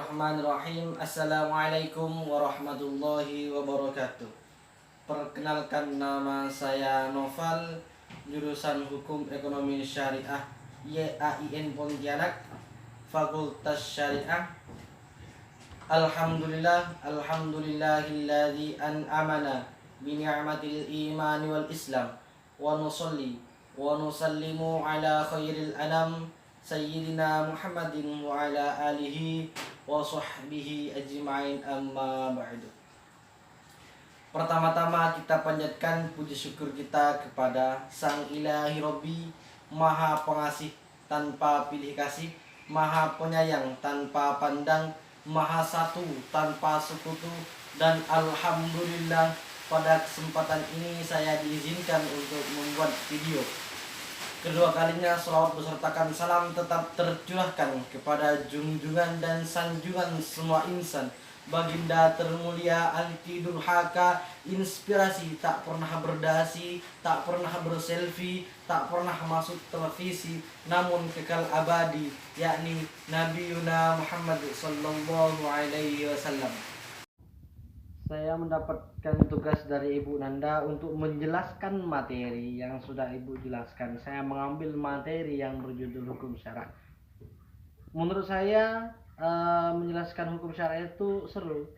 Bismillahirrahmanirrahim. Assalamualaikum warahmatullahi wabarakatuh. Perkenalkan, nama saya Noval, jurusan Hukum Ekonomi Syariah YAIN Pontianak, Fakultas Syariah. Alhamdulillahilladzi an'amana bi ni'matil imani wal islam, wa nusalli wa nusallimu ala khairil anam Sayyidina Muhammadin wa ala alihi wa sahbihi ajma'in, amma ba'du. Pertama-tama kita panjatkan puji syukur kita kepada Sang Ilahi Robbi, Maha Pengasih tanpa pilih kasih, Maha Penyayang tanpa pandang, Maha Satu tanpa sekutu. Dan alhamdulillah, pada kesempatan ini saya diizinkan untuk membuat video. Kedua kalinya selawat besertakan salam tetap tercurahkan kepada junjungan dan sanjungan semua insan, baginda termulia anti durhaka, inspirasi tak pernah berdasi, tak pernah berselfie, tak pernah masuk televisi, namun kekal abadi, yakni Nabi Yuna Muhammad sallallahu alaihi wasallam. Saya mendapatkan tugas dari Ibu Nanda untuk menjelaskan materi yang sudah Ibu jelaskan. Saya mengambil materi yang berjudul hukum syara. Menurut saya menjelaskan hukum syara itu seru.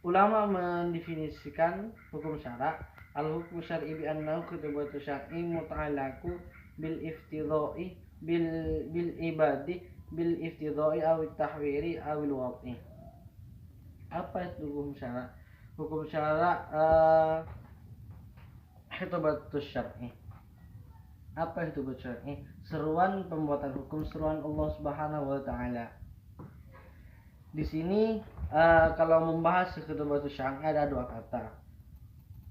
Ulama mendefinisikan hukum syara, al-hukum syar'i bi annahu khutbatu syar'i muta'allaqu bil iftidha'i bil ibadi bil iftidha'i aw tahwiri aw al-wad'i. Apa itu hukum syara? Hukum syara khutbatus syar'i. Apa itu khutbatus syar'i? Seruan pembuatan hukum, seruan Allah Subhanahu wa taala. Di sini kalau membahas khutbatus syar'i ada dua kata.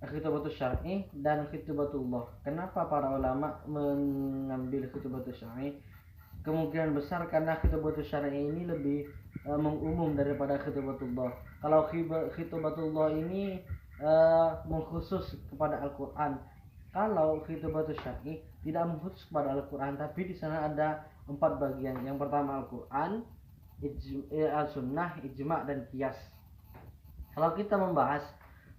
Khutbatus syar'i dan khutbatullah. Kenapa para ulama mengambil khutbatus syar'i? Kemungkinan besar karena khutbatus syar'i ini lebih mengumum daripada khutbatullah. Kalau khutbatullah ini mengkhusus kepada Al-Qur'an. Kalau khutbatus syar'i tidak mengkhusus kepada Al-Qur'an, tapi di sana ada 4 bagian. Yang pertama Al-Qur'an, Al-Sunnah, Ijma' dan Qiyas. Kalau kita membahas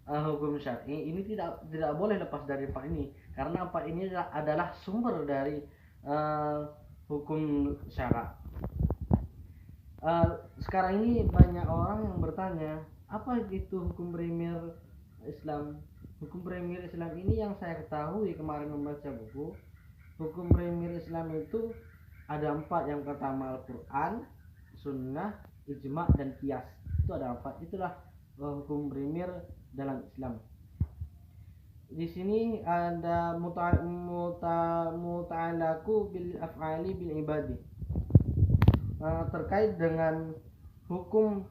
hukum syar'i ini tidak boleh lepas dari 4 ini, karena 4 ini adalah sumber dari hukum syara. Sekarang ini banyak orang yang bertanya, apa itu hukum primer Islam? Hukum primer Islam ini yang saya ketahui kemarin membaca buku, hukum primer Islam itu ada 4. Yang pertama Al-Quran, Sunnah, Ijma' dan Qiyas. Itu ada 4. Itulah hukum primer dalam Islam. Di sini ada muta'alaku bil af'ali bil ibadi, terkait dengan hukum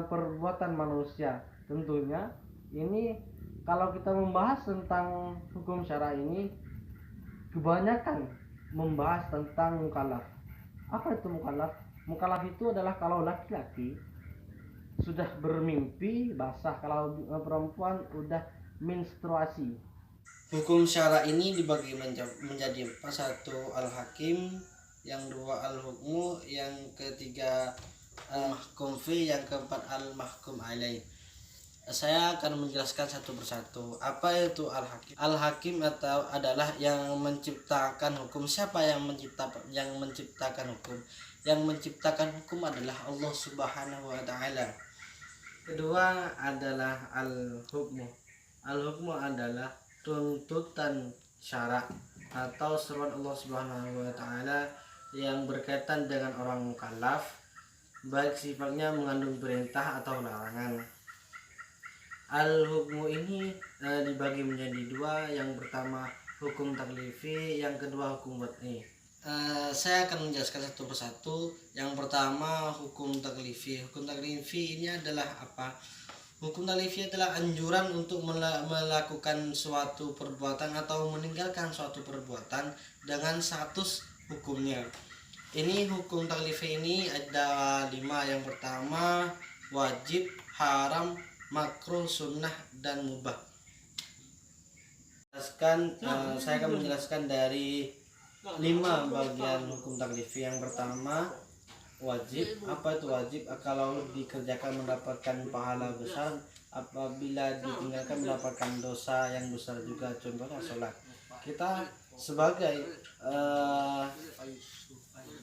perbuatan manusia. Tentunya ini kalau kita membahas tentang hukum syara ini, kebanyakan membahas tentang mukallaf. Apa itu mukallaf? Mukallaf itu adalah kalau laki-laki sudah bermimpi basah, kalau perempuan udah menstruasi. Hukum syara ini dibagi menjadi 4. 1 al-hakim, yang 2 al-hukmu, yang ketiga al-mahkum fi, yang keempat al-mahkum alaih. Saya akan menjelaskan satu persatu. Apa itu al-hakim? Al-hakim adalah yang menciptakan hukum. Siapa yang menciptakan hukum? Yang menciptakan hukum adalah Allah Subhanahu wa taala. Kedua adalah al-hukmu. Al-hukmu adalah tuntutan syara atau seruan Allah Subhanahu wa taala yang berkaitan dengan orang mukallaf, baik sifatnya mengandung perintah atau larangan. Al-hukmu ini dibagi menjadi 2. Yang pertama hukum taklifi, yang kedua hukum wad'i. Saya akan menjelaskan satu persatu. Yang pertama hukum taklifi. Hukum taklifi ini adalah apa? Hukum taklifi adalah anjuran untuk melakukan suatu perbuatan atau meninggalkan suatu perbuatan dengan status hukumnya. Ini hukum taklifi ini ada 5. Yang pertama wajib, haram, makruh, sunnah, dan mubah. Saya akan menjelaskan dari 5 bagian hukum taklifi. Yang pertama wajib. Apa itu wajib? Kalau dikerjakan mendapatkan pahala besar, apabila ditinggalkan mendapatkan dosa yang besar juga. Contohnya sholat. Kita sebagai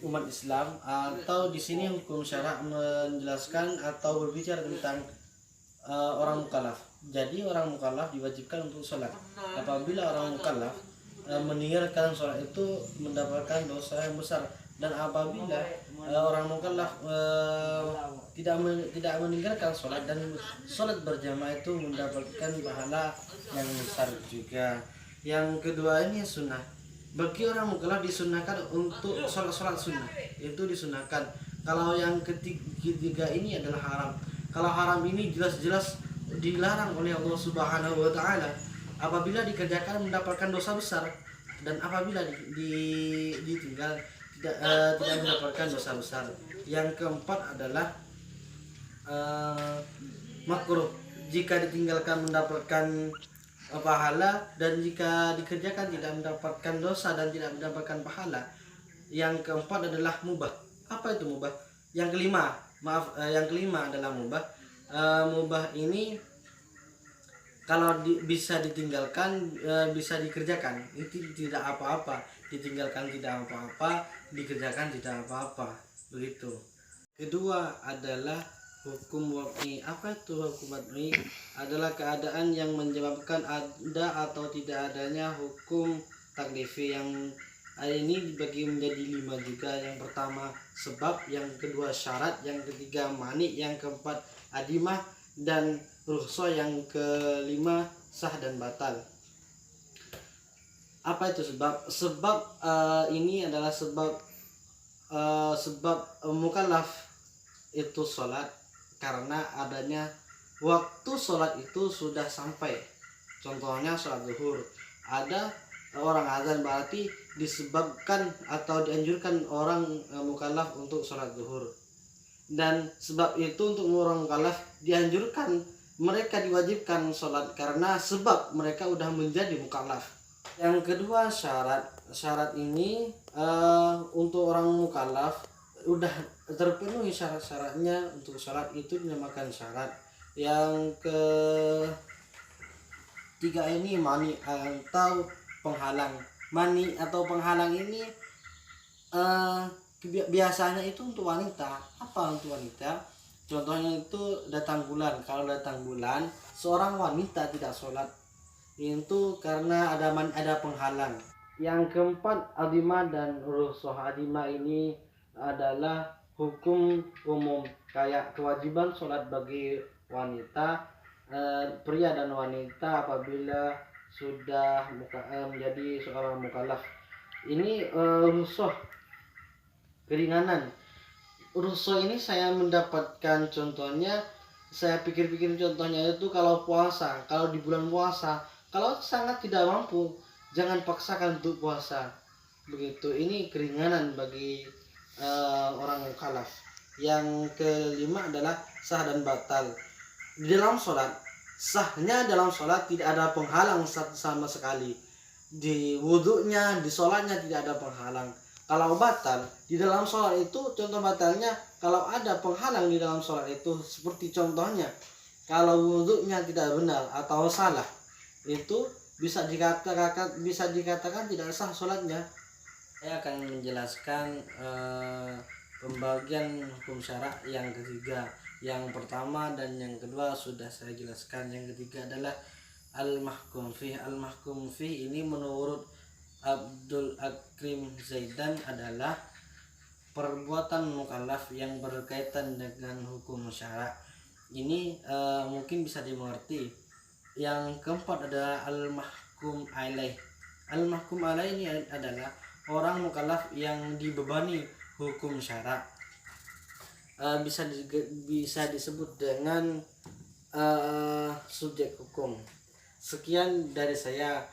umat Islam, atau di sini hukum syara menjelaskan atau berbicara tentang orang mukallaf. Jadi orang mukallaf diwajibkan untuk sholat. Apabila orang mukallaf meninggalkan sholat itu mendapatkan dosa yang besar. Dan apabila orang mukallaf tidak meninggalkan sholat dan sholat berjamaah itu mendapatkan pahala yang besar juga. Yang kedua ini sunnah. Bagi orang mukallaf disunahkan untuk sholat sunnah, itu disunahkan. Kalau yang ketiga ini adalah haram. Kalau haram ini jelas-jelas dilarang oleh Allah Subhanahu wa taala. Apabila dikerjakan mendapatkan dosa besar, dan apabila ditinggal tidak mendapatkan dosa besar. Yang keempat adalah makruh. Jika ditinggalkan mendapatkan pahala, dan jika dikerjakan tidak mendapatkan dosa dan tidak mendapatkan pahala. Yang keempat adalah mubah. Apa itu mubah? Yang kelima adalah mubah. Mubah ini kalau bisa ditinggalkan, bisa dikerjakan, itu tidak apa-apa. Ditinggalkan tidak apa-apa, dikerjakan tidak apa-apa, begitu. Kedua adalah hukum wad'i. Apa itu hukum wad'i? Adalah keadaan yang menyebabkan ada atau tidak adanya hukum taklifi. Yang ini dibagi menjadi 5 juga. Yang pertama sebab, yang kedua syarat, yang ketiga mani, yang keempat adimah, dan rukhsah, yang kelima sah dan batal. Apa itu sebab? Sebab ini adalah sebab mukallaf itu sholat karena adanya waktu sholat itu sudah sampai. Contohnya sholat zuhur, ada orang azan, berarti disebabkan atau dianjurkan orang mukallaf untuk sholat zuhur. Dan sebab itu untuk orang mukallaf dianjurkan, mereka diwajibkan sholat karena sebab mereka udah menjadi mukallaf. Yang kedua syarat. Syarat ini untuk orang mukallaf udah terpenuhi syarat-syaratnya untuk sholat itu dinamakan syarat. Yang ketiga ini mani atau penghalang. Mani atau penghalang ini biasanya itu untuk wanita. Apa untuk wanita? Contohnya itu datang bulan. Kalau datang bulan seorang wanita tidak sholat, itu karena ada penghalang. Yang keempat adimah dan rukhsah. Adimah ini adalah hukum umum, kayak kewajiban sholat bagi wanita, pria dan wanita apabila sudah menjadi seorang mukallaf. Ini rukhsah, keringanan. Rukhsah ini saya mendapatkan contohnya, saya pikir-pikir contohnya itu kalau puasa, kalau di bulan puasa, kalau sangat tidak mampu, jangan paksakan untuk puasa. Begitu, ini keringanan bagi orang mukallaf. Yang kelima adalah sah dan batal. Di dalam sholat, sahnya dalam sholat tidak ada penghalang sama sekali. Di wudhunya, di sholatnya tidak ada penghalang. Kalau batal di dalam sholat itu, contoh batalnya kalau ada penghalang di dalam sholat itu, seperti contohnya kalau wudhunya tidak benar atau salah, itu bisa dikatakan tidak sah sholatnya. Saya akan menjelaskan pembagian hukum syara yang ketiga. Yang pertama dan yang kedua sudah saya jelaskan. Yang ketiga adalah al-mahkum fih. Al-mahkum fih ini menurut Abdul Akrim Zaidan adalah perbuatan mukallaf yang berkaitan dengan hukum syara. Ini mungkin bisa dimengerti. Yang keempat adalah al-mahkum alaih. Al-mahkum alaih ini adalah orang mukallaf yang dibebani hukum syara. Bisa disebut dengan subjek hukum. Sekian dari saya.